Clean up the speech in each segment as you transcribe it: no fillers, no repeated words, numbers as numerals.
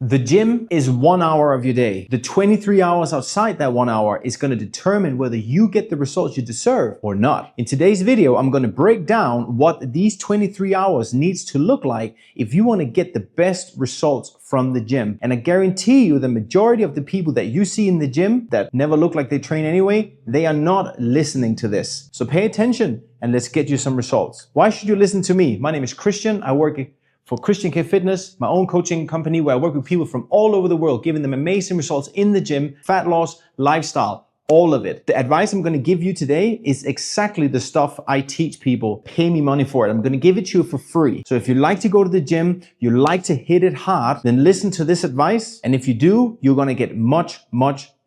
The gym is 1 hour of your day. The 23 hours outside that 1 hour is going to determine whether you get the results you deserve or not. In today's video, I'm going to break down what these 23 hours needs to look like if you want to get the best results from the gym. And I guarantee you the majority of the people that you see in the gym that never look like they train anyway, they are not listening to this. So pay attention and let's get you some results. Why should you listen to me? My name is Christian. I work for Christian K Fitness, my own coaching company where I work with people from all over the world, giving them amazing results in the gym, fat loss, lifestyle, all of it. The advice I'm going to give you today is exactly the stuff I teach people. Pay me money for it. I'm going to give it to you for free. So if you like to go to the gym, you like to hit it hard, then listen to this advice. And if you do, you're going to get much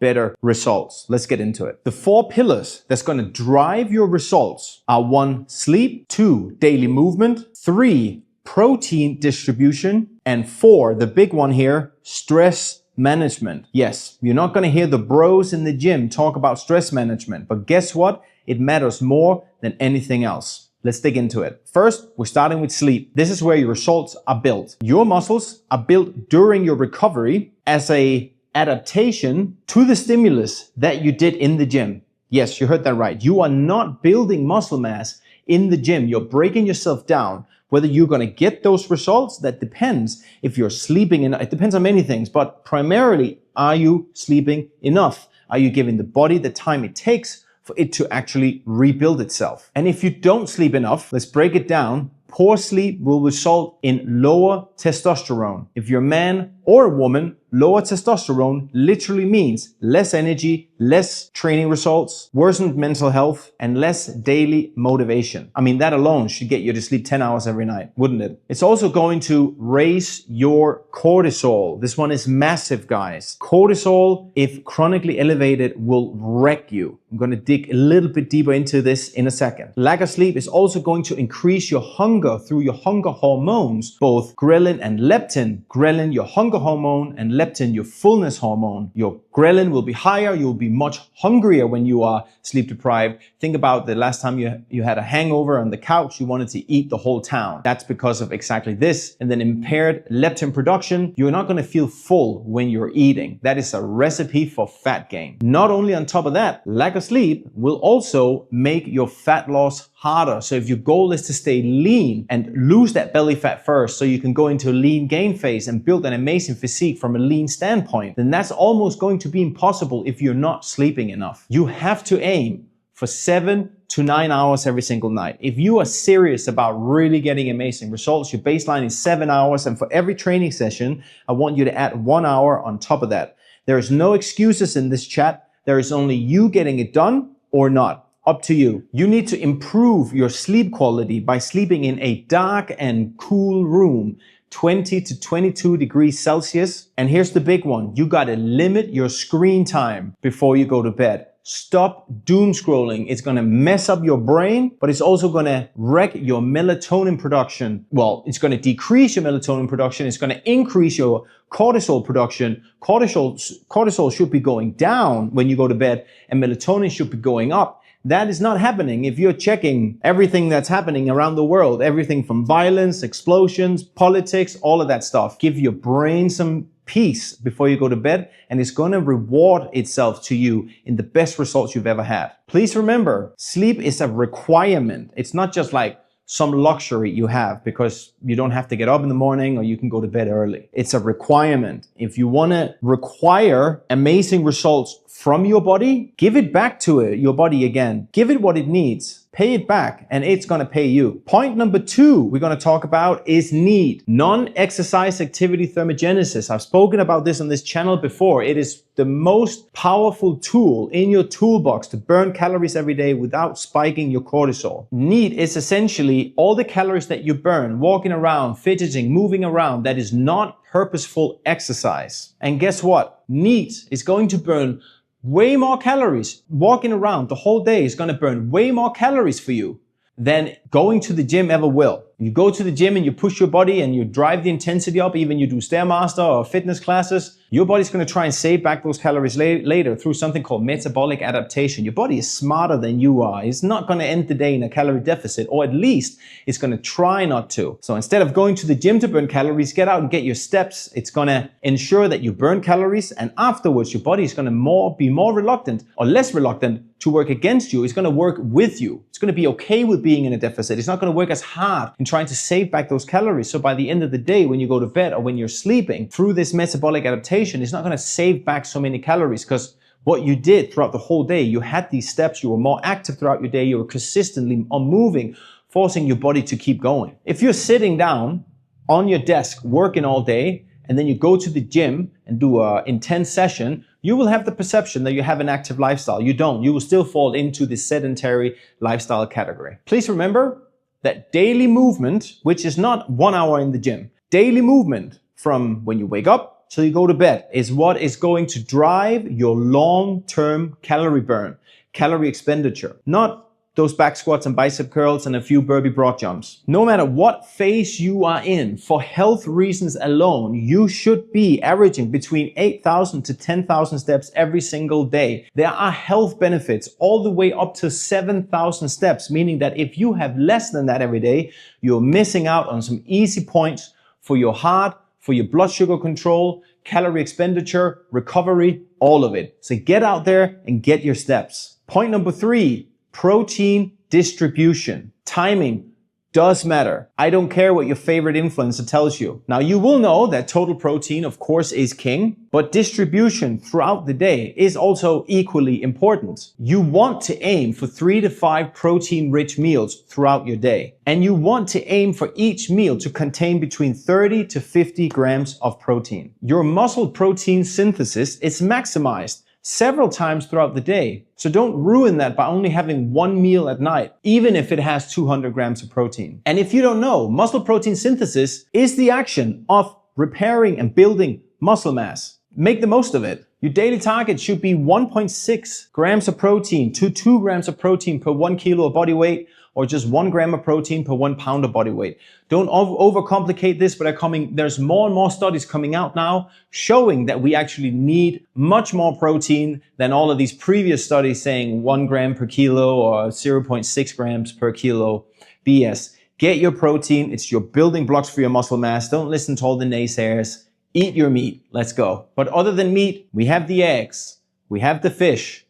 better results. Let's get into it. The 4 pillars that's going to drive your results are 1, sleep, 2, daily movement, 3, protein distribution, and 4, the big one here, stress management. Yes, you're not going to hear the bros in the gym talk about stress management, but guess what? It matters more than anything else. Let's dig into it. First, we're starting with sleep. This is where your results are built. Your muscles are built during your recovery as a adaptation to the stimulus that you did in the gym. Yes, you heard that right. You are not building muscle mass in the gym. You're breaking yourself down. Whether you're going to get those results, that depends if you're sleeping enough. It depends on many things, but primarily, are you sleeping enough? Are you giving the body the time it takes for it to actually rebuild itself? And if you don't sleep enough, let's break it down. Poor sleep will result in lower testosterone. If you're a man or a woman, lower testosterone literally means less energy, less training results, worsened mental health, and less daily motivation. I mean, that alone should get you to sleep 10 hours every night, wouldn't it? It's also going to raise your cortisol. This one is massive, guys. Cortisol, if chronically elevated, will wreck you. I'm going to dig a little bit deeper into this in a second. Lack of sleep is also going to increase your hunger through your hunger hormones, both ghrelin and leptin. Ghrelin, your hunger hormone, and leptin, your fullness hormone. Your ghrelin will be higher. You'll be much hungrier when you are sleep deprived. Think about the last time you had a hangover on the couch. You wanted to eat the whole town. That's because of exactly this. And then impaired leptin production. You're not going to feel full when you're eating. That is a recipe for fat gain. Not only on top of that, lack of sleep will also make your fat loss harder. So if your goal is to stay lean and lose that belly fat first so you can go into a lean gain phase and build an amazing physique from a lean standpoint, then that's almost going to be impossible if you're not sleeping enough. You have to aim for 7 to 9 hours every single night. If you are serious about really getting amazing results, your baseline is 7 hours, and for every training session, I want you to add 1 hour on top of that. There is no excuses in this chat. There is only you getting it done or not. Up to you. You need to improve your sleep quality by sleeping in a dark and cool room, 20 to 22 degrees Celsius. And here's the big one. You got to limit your screen time before you go to bed. Stop doom scrolling. It's going to mess up your brain, but it's also going to wreck your melatonin production. Well, it's going to decrease your melatonin production. It's going to increase your cortisol production. Cortisol should be going down when you go to bed, and melatonin should be going up. That is not happening if you're checking everything that's happening around the world, everything from violence, explosions, politics, all of that stuff. Give your brain some peace before you go to bed, and it's going to reward itself to you in the best results you've ever had. Please remember, sleep is a requirement. It's not just like some luxury you have because you don't have to get up in the morning or you can go to bed early. It's a requirement. If you want to require amazing results from your body, give it back to it, your body again. Give it what it needs. Pay it back, and it's going to pay you. Point number 2 we're going to talk about is need. Non-exercise activity thermogenesis. I've spoken about this on this channel before. It is the most powerful tool in your toolbox to burn calories every day without spiking your cortisol. Need is essentially all the calories that you burn walking around, fidgeting, moving around. That is not purposeful exercise. And guess what? Need is going to burn way more calories. Walking around the whole day is going to burn way more calories for you. than going to the gym ever will. You go to the gym and you push your body and you drive the intensity up, even you do Stairmaster or fitness classes, your body's going to try and save back those calories later through something called metabolic adaptation. Your body is smarter than you are. It's not going to end the day in a calorie deficit, or at least it's going to try not to. So instead of going to the gym to burn calories, get out and get your steps. It's going to ensure that you burn calories, and afterwards your body is going to be more reluctant or less reluctant to work against you. It's going to work with you. It's going to be okay with being in a deficit. It's not going to work as hard in trying to save back those calories. So by the end of the day, when you go to bed or when you're sleeping, through this metabolic adaptation, it's not going to save back so many calories, because what you did throughout the whole day, you had these steps, you were more active throughout your day, you were consistently on moving, forcing your body to keep going. If you're sitting down on your desk working all day, and then you go to the gym and do an intense session, you will have the perception that you have an active lifestyle. You don't. You will still fall into the sedentary lifestyle category. Please remember that daily movement, which is not 1 hour in the gym, daily movement from when you wake up till you go to bed, is what is going to drive your long-term calorie burn, calorie expenditure, not those back squats and bicep curls and a few burpee broad jumps. No matter what phase you are in, for health reasons alone, you should be averaging between 8,000 to 10,000 steps every single day. There are health benefits all the way up to 7,000 steps, meaning that if you have less than that every day, you're missing out on some easy points for your heart, for your blood sugar control, calorie expenditure, recovery, all of it. So get out there and get your steps. Point number 3. Protein distribution. Timing does matter. I don't care what your favorite influencer tells you. Now, you will know that total protein, of course, is king, but distribution throughout the day is also equally important. You want to aim for 3 to 5 protein-rich meals throughout your day. And you want to aim for each meal to contain between 30 to 50 grams of protein. Your muscle protein synthesis is maximized several times throughout the day. So don't ruin that by only having one meal at night, even if it has 200 grams of protein. And if you don't know, muscle protein synthesis is the action of repairing and building muscle mass. Make the most of it. Your daily target should be 1.6 grams of protein to 2 grams of protein per 1 kilo of body weight, or just 1 gram of protein per 1 pound of body weight. Don't overcomplicate this, but there's more and more studies coming out now showing that we actually need much more protein than all of these previous studies saying 1 gram per kilo or 0.6 grams per kilo BS. Get your protein. It's your building blocks for your muscle mass. Don't listen to all the naysayers. Eat your meat. Let's go. But other than meat, we have the eggs, we have the fish,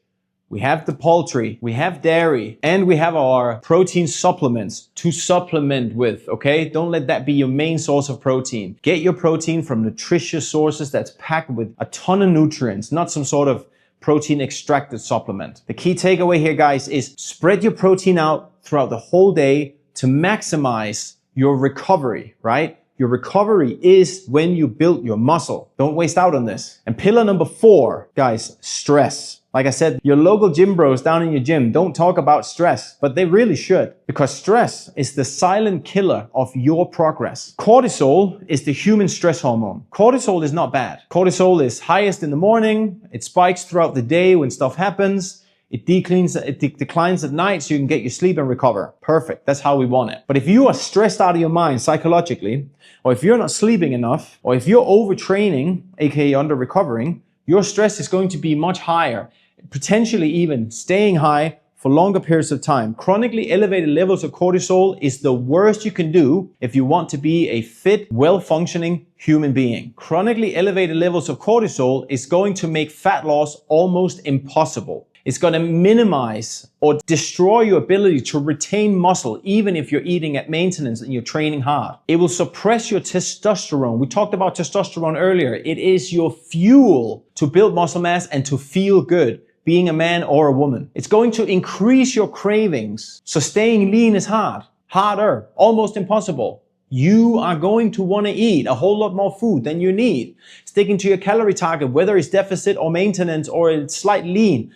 we have the poultry, we have dairy, and we have our protein supplements to supplement with, okay? Don't let that be your main source of protein. Get your protein from nutritious sources that's packed with a ton of nutrients, not some sort of protein extracted supplement. The key takeaway here, guys, is spread your protein out throughout the whole day to maximize your recovery, right? Your recovery is when you build your muscle. Don't waste out on this. And pillar number 4, guys, stress. Like I said, your local gym bros down in your gym don't talk about stress, but they really should, because stress is the silent killer of your progress. Cortisol is the human stress hormone. Cortisol is not bad. Cortisol is highest in the morning. It spikes throughout the day when stuff happens. It declines at night so you can get your sleep and recover. Perfect. That's how we want it. But if you are stressed out of your mind psychologically, or if you're not sleeping enough, or if you're overtraining, aka under recovering, your stress is going to be much higher, potentially even staying high for longer periods of time. Chronically elevated levels of cortisol is the worst you can do if you want to be a fit, well-functioning human being. Chronically elevated levels of cortisol is going to make fat loss almost impossible. It's going to minimize or destroy your ability to retain muscle even if you're eating at maintenance and you're training hard. It will suppress your testosterone. We talked about testosterone earlier. It is your fuel to build muscle mass and to feel good, being a man or a woman. It's going to increase your cravings. So staying lean is harder, almost impossible. You are going to want to eat a whole lot more food than you need. Sticking to your calorie target, whether it's deficit or maintenance or it's slight lean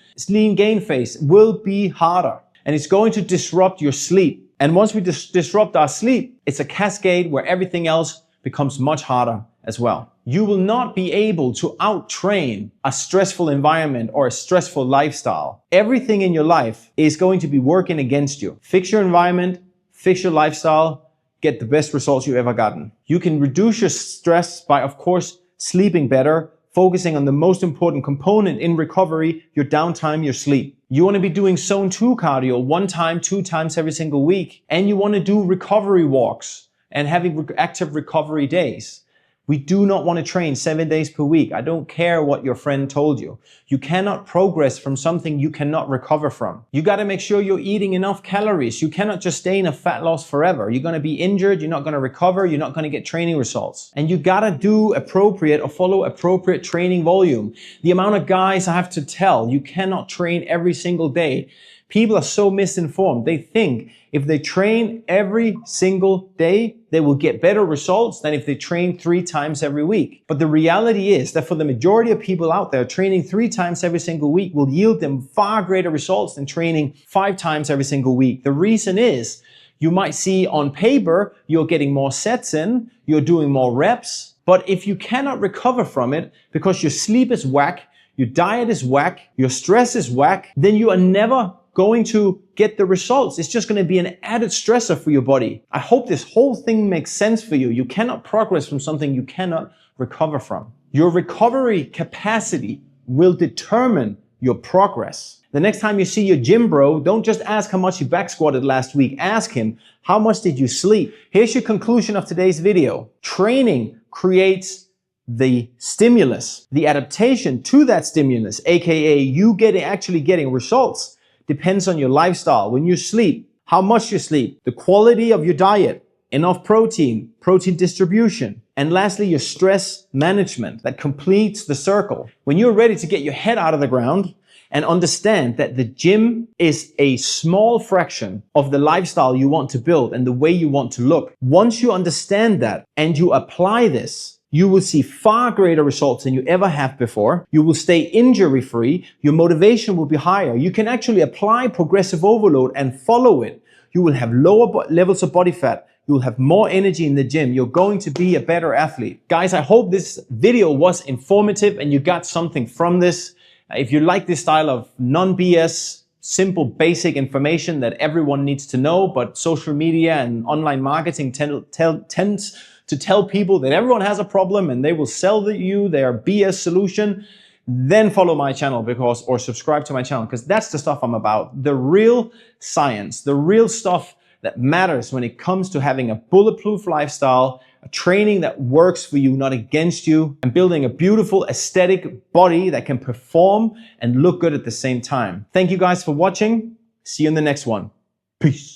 gain phase, will be harder. And it's going to disrupt your sleep. And once we disrupt our sleep, it's a cascade where everything else becomes much harder as well. You will not be able to out-train a stressful environment or a stressful lifestyle. Everything in your life is going to be working against you. Fix your environment, fix your lifestyle, get the best results you've ever gotten. You can reduce your stress by, of course, sleeping better, focusing on the most important component in recovery, your downtime, your sleep. You want to be doing zone 2 cardio 1 time, 2 times every single week. And you want to do recovery walks and having active recovery days. We do not want to train 7 days per week. I don't care what your friend told you. You cannot progress from something you cannot recover from. You got to make sure you're eating enough calories. You cannot just stay in a fat loss forever. You're going to be injured. You're not going to recover. You're not going to get training results. And you got to do appropriate or follow appropriate training volume. The amount of guys I have to tell, you cannot train every single day. People are so misinformed. They think if they train every single day, they will get better results than if they train 3 times every week. But the reality is that for the majority of people out there, training 3 times every single week will yield them far greater results than training 5 times every single week. The reason is you might see on paper, you're getting more sets in, you're doing more reps. But if you cannot recover from it because your sleep is whack, your diet is whack, your stress is whack, then you are never going to get the results. It's just going to be an added stressor for your body. I hope this whole thing makes sense for you. You cannot progress from something you cannot recover from. Your recovery capacity will determine your progress. The next time you see your gym bro, don't just ask how much you back squatted last week. Ask him, how much did you sleep? Here's your conclusion of today's video. Training creates the stimulus, the adaptation to that stimulus, aka you actually getting results, depends on your lifestyle. When you sleep, how much you sleep, the quality of your diet, enough protein, protein distribution, and lastly, your stress management that completes the circle. When you're ready to get your head out of the ground and understand that the gym is a small fraction of the lifestyle you want to build and the way you want to look, once you understand that and you apply this, you will see far greater results than you ever have before. You will stay injury-free. Your motivation will be higher. You can actually apply progressive overload and follow it. You will have lower levels of body fat. You will have more energy in the gym. You're going to be a better athlete. Guys, I hope this video was informative and you got something from this. If you like this style of non-BS, simple, basic information that everyone needs to know, but social media and online marketing tends to tell people that everyone has a problem and they will sell you their BS solution, then follow my channel or subscribe to my channel, because that's the stuff I'm about. The real science, the real stuff that matters when it comes to having a bulletproof lifestyle, a training that works for you, not against you, and building a beautiful aesthetic body that can perform and look good at the same time. Thank you guys for watching. See you in the next one. Peace.